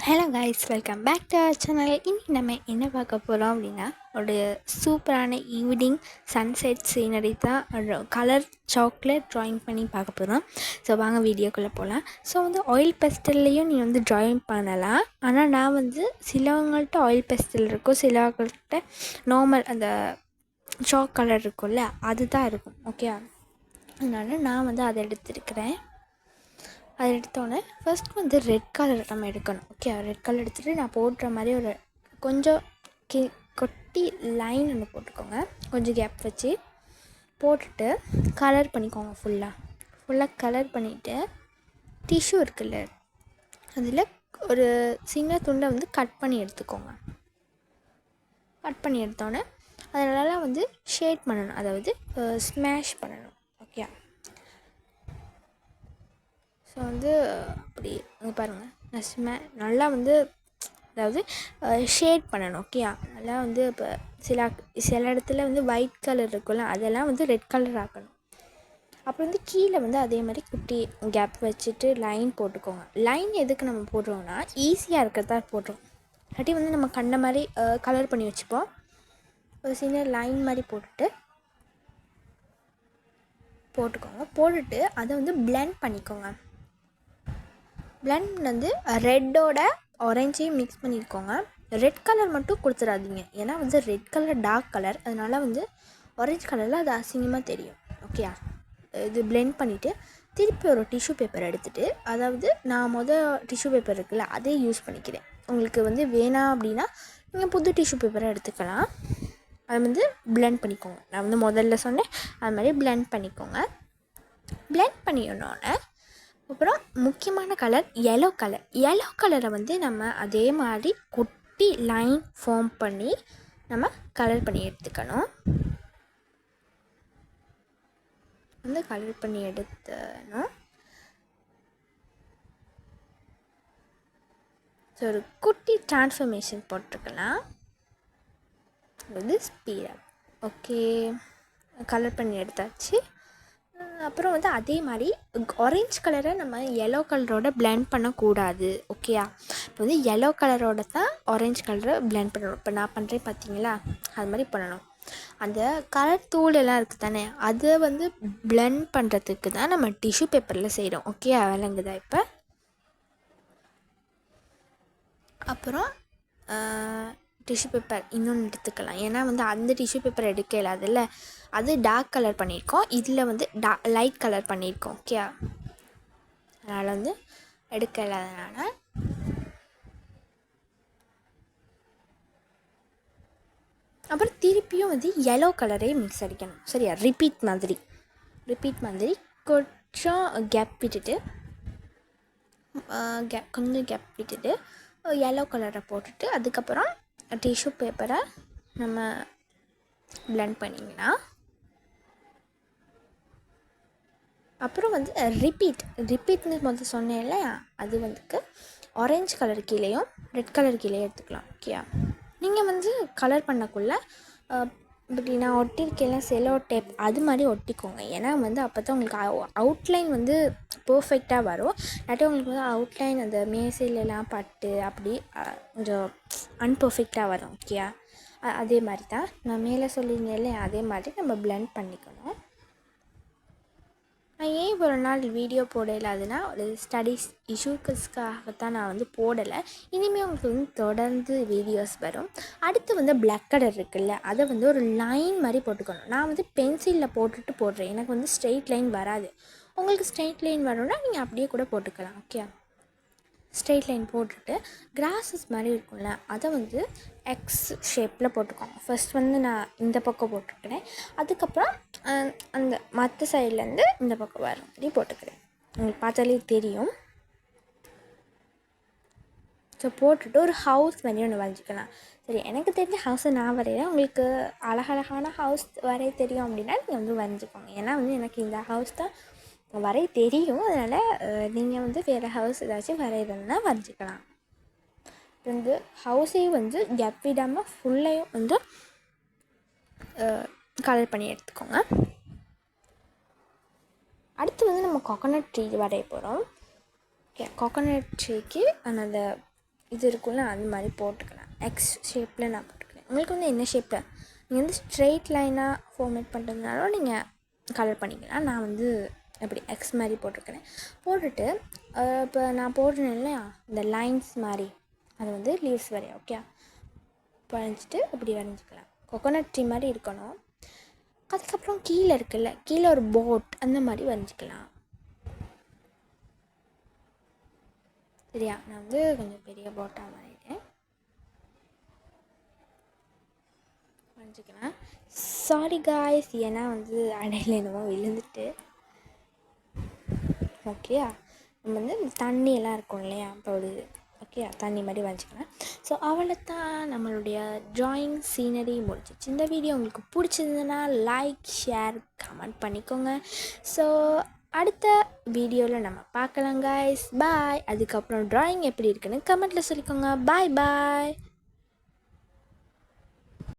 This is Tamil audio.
Hello guys, welcome back to our channel. இன்றைக்கி நம்ம என்ன பார்க்க போகிறோம் அப்படின்னா, ஒரு சூப்பரான ஈவினிங் சன்செட் சீனரி தான் ஒரு கலர் சாக்லேட் ட்ராயிங் பண்ணி பார்க்க போகிறோம். ஸோ வாங்க வீடியோக்குள்ளே போகலாம். ஸோ ஆயில் பெஸ்டல்லையும் நீ ட்ராயிங் பண்ணலாம். ஆனால் நான் சிலவங்கள்ட்ட ஆயில் பெஸ்டல் இருக்கும், சிலவங்கள்ட்ட நார்மல் அந்த சாக் கலர் இருக்கும்ல அதுதான் இருக்கும். ஓகே, அதனால் நான் அதை எடுத்துருக்கிறேன். அதை எடுத்தோடனே ஃபஸ்ட் ரெட் கலர் நம்ம எடுக்கணும். ஓகே, ரெட் கலர் எடுத்துகிட்டு நான் போடுற மாதிரி ஒரு கொஞ்சம் கொட்டி லைன் ஒன்று போட்டுக்கோங்க. கொஞ்சம் கேப் வச்சு போட்டுட்டு கலர் பண்ணிக்கோங்க. ஃபுல்லாக கலர் பண்ணிவிட்டு டிஷ்யூ இருக்குல்ல, அதில் ஒரு சின்ன துண்டை கட் பண்ணி எடுத்துக்கோங்க. கட் பண்ணி எடுத்தோடனே அதனால் ஷேட் பண்ணணும், அதாவது ஸ்மாஷ் பண்ணணும். ஓகே, ஸோ அப்படி பாருங்கள், நல்லா அதாவது ஷேட் பண்ணணும். ஓகே, நல்லா இப்போ சில இடத்துல ஒயிட் கலர் இருக்குல்ல, அதெல்லாம் ரெட் கலர் ஆக்கணும். அப்புறம் கீழே அதே மாதிரி குட்டி கேப் வச்சுட்டு லைன் போட்டுக்கோங்க. லைன் எதுக்கு நம்ம போடுறோம்னா, ஈஸியாக இருக்கிறதா போடுறோம். இல்லாட்டி நம்ம கண்ட மாதிரி கலர் பண்ணி வச்சுப்போம். ஒரு சின்ன லைன் மாதிரி போட்டுக்கோங்க. போட்டுட்டு அதை பிளெண்ட் பண்ணிக்கோங்க. பிளெண்ட் ரெட்டோட ஆரஞ்சையும் மிக்ஸ் பண்ணியிருக்கோங்க. ரெட் கலர் மட்டும் கொடுத்துடாதீங்க, ஏன்னா ரெட் கலர் டார்க் கலர், அதனால் ஆரஞ்ச் கலரில் அது அசிங்கமாக தெரியும். ஓகே, இது பிளெண்ட் பண்ணிவிட்டு திருப்பி ஒரு டிஷ்யூ பேப்பர் எடுத்துகிட்டு, அதாவது நான் டிஷ்யூ பேப்பர் இருக்குல்ல அதே யூஸ் பண்ணிக்கிறேன். உங்களுக்கு வேணாம் அப்படின்னா நீங்கள் புது டிஷ்யூ பேப்பரை எடுத்துக்கலாம். அதை பிளெண்ட் பண்ணிக்கோங்க. நான் முதல்ல சொன்னேன் அது மாதிரி பிளெண்ட் பண்ணிக்கோங்க. பிளெண்ட் பண்ணிடணுன்னே அப்புறம் முக்கியமான கலர் எல்லோ கலரை நம்ம அதே மாதிரி கொட்டி லைன் ஃபார்ம் பண்ணி நம்ம கலர் பண்ணி எடுத்துக்கணும். கலர் பண்ணி எடுத்தணும். ஸோ ஒரு குட்டி ட்ரான்ஸ்ஃபர்மேஷன் போட்டிருக்கலாம், ஸ்பீடப். ஓகே, கலர் பண்ணி எடுத்தாச்சு. அப்புறம் அதே மாதிரி ஆரஞ்ச் கலரை நம்ம எல்லோ கலரோட பிளெண்ட் பண்ணக்கூடாது. ஓகேயா, இப்போ எல்லோ கலரோட தான் ஆரஞ்ச் கலரை பிளெண்ட் பண்ணணும். இப்போ நான் பண்ணுறேன் பார்த்தீங்களா, அது மாதிரி பண்ணணும். அந்த கலர் தூள் எல்லாம் இருக்குது தானே, அதை பிளெண்ட் பண்ணுறதுக்கு தான் நம்ம டிஷ்யூ பேப்பரில் செய்கிறோம். ஓகே, விளங்குதா? இப்போ அப்புறம் டிஷ்யூ பேப்பர் இன்னொன்று எடுத்துக்கலாம். ஏன்னா அந்த டிஷ்யூ பேப்பர் எடுக்க இல்லாதில்ல, அது டார்க் கலர் பண்ணியிருக்கோம், இதில் லைட் கலர் பண்ணியிருக்கோம். ஓகே, அதனால் எடுக்க இல்லாதனால அப்புறம் திருப்பியும் எல்லோ கலரே மிக்ஸ் அடிக்கணும். சரியா, ரிப்பீட் மாதிரி கொஞ்சம் கேப் விட்டுட்டு எல்லோ கலரை போட்டுட்டு அதுக்கப்புறம் டிஷ்யூ பேப்பரை நம்ம பிளெண்ட் பண்ணிங்கன்னா, அப்புறம் ரிப்பீட்னு சொன்னேன் இல்லையா, அது ஆரஞ்சு கலர் கீழேயும் ரெட் கலர் கீழேயும் எடுத்துக்கலாம். ஓகே, நீங்கள் கலர் பண்ணக்குள்ளே இப்படி நான் ஒட்டியிருக்கேன் செலோ டேப், அது மாதிரி ஒட்டிக்கோங்க. ஏன்னா அப்போ தான் உங்களுக்கு அவுட்லைன் பர்ஃபெக்டாக வரும். இல்லாட்டி உங்களுக்கு அவுட்லைன் அந்த மேசையிலலாம் பட்டு அப்படி கொஞ்சம் அன்பர்ஃபெக்டாக வரும். ஓகே, அதே மாதிரி தான் நான் மேலே சொல்லியிருந்தேன் இல்லையா, அதே மாதிரி நம்ம பிளெண்ட் பண்ணிக்கணும். நான் ஏன் ஒரு நாள் வீடியோ போடலை, அதுனா ஒரு ஸ்டடீஸ் இஷ்யூஸ்க்காகத்தான் நான் போடலை. இனிமேல் உங்களுக்கு தொடர்ந்து வீடியோஸ் வரும். அடுத்து பிளாக் கலர் இருக்குல்ல, அதை ஒரு லைன் மாதிரி போட்டுக்கணும். நான் பென்சிலில் போடுறேன், எனக்கு ஸ்ட்ரெயிட் லைன் வராது. உங்களுக்கு ஸ்ட்ரெயிட் லைன் வரணும்னா நீங்கள் அப்படியே கூட போட்டுக்கலாம். ஓகே, ஸ்ட்ரெயிட் லைன் போட்டுட்டு கிராஸஸ் மாதிரி இருக்கும்ல, அதை எக்ஸ் ஷேப்பில் போட்டுக்கோங்க. ஃபர்ஸ்ட் நான் இந்த பக்கம் போட்டுக்கிறேன், அதுக்கப்புறம் அந்த மற்ற சைட்லேருந்து இந்த பக்கம் வர மாதிரி போட்டுக்கிறேன். உங்களுக்கு பார்த்தாலே தெரியும். ஸோ போட்டுட்டு ஒரு ஹவுஸ் மாதிரி ஒன்று வரைஞ்சிக்கலாம். சரி, எனக்கு தெரிஞ்ச ஹவுஸை நான் வரைகிறேன். உங்களுக்கு அழகழகான ஹவுஸ் வரைய தெரியும் அப்படின்னா நீங்கள் வரைஞ்சிக்கோங்க. ஏன்னா எனக்கு இந்த ஹவுஸ் தான் வரைய தெரியும், அதனால் நீங்கள் வேறு ஹவுஸ் ஏதாச்சும் வரைகிறதுனா வரைஞ்சிக்கலாம். ஹவுஸையும் கேப் விடாமல் ஃபுல்லையும் கலர் பண்ணி எடுத்துக்கோங்க. அடுத்து நம்ம கோகோனட் ட்ரீ வரைய போகிறோம். ஓகே, கோகோனட் ட்ரீக்கு அந்த இது இருக்குல்ல அந்த மாதிரி போட்டுக்கலாம். எக்ஸ் ஷேப்பில் நான் போட்டுக்கிறேன். உங்களுக்கு வந்து என்ன ஷேப்பில் நீங்கள் வந்து ஸ்ட்ரெயிட் லைனாக ஃபார்மேட் பண்ணுறதுனாலும் நீங்கள் கலர் பண்ணிக்கலாம். நான் வந்து அப்படி எக்ஸ் மாதிரி போட்டிருக்கிறேன். போட்டுட்டு இப்போ நான் போடுறேன் இல்லையா இந்த லைன்ஸ் மாதிரி அது வந்து லீவ்ஸ் வரையா ஓகே வரைஞ்சிட்டு இப்படி வரைஞ்சிக்கலாம். கோகோனட் ட்ரீ மாதிரி இருக்கணும். அதுக்கப்புறம் கீழே இருக்குல்ல கீழே ஒரு போட் அந்த மாதிரி வரைஞ்சிக்கலாம். சரியா? நான் வந்து கொஞ்சம் பெரிய போட்டாக வரைகிறேன். வரைஞ்சிக்கலாம். சாரி காய்ஸ், ஏன்னா வந்து அடையில் என்னமோ விழுந்துட்டு. ஓகேயா? நம்ம வந்து தண்ணியெல்லாம் இருக்கும் இல்லையா இப்போ ஒரு ஓகே தண்ணி மாதிரி வரைஞ்சிக்கலாம். ஸோ அவளை தான் நம்மளுடைய ட்ராயிங் சீனரி முடிச்சிச்சு. இந்த வீடியோ உங்களுக்கு பிடிச்சிருந்ததுன்னா லைக் ஷேர் கமெண்ட் பண்ணிக்கோங்க. ஸோ அடுத்த வீடியோவில் நம்ம பார்க்கலாம் கைஸ். பாய். அதுக்கப்புறம் ட்ராயிங் எப்படி இருக்குன்னு கமெண்ட்டில் சொல்லிக்கோங்க. பாய் பாய்.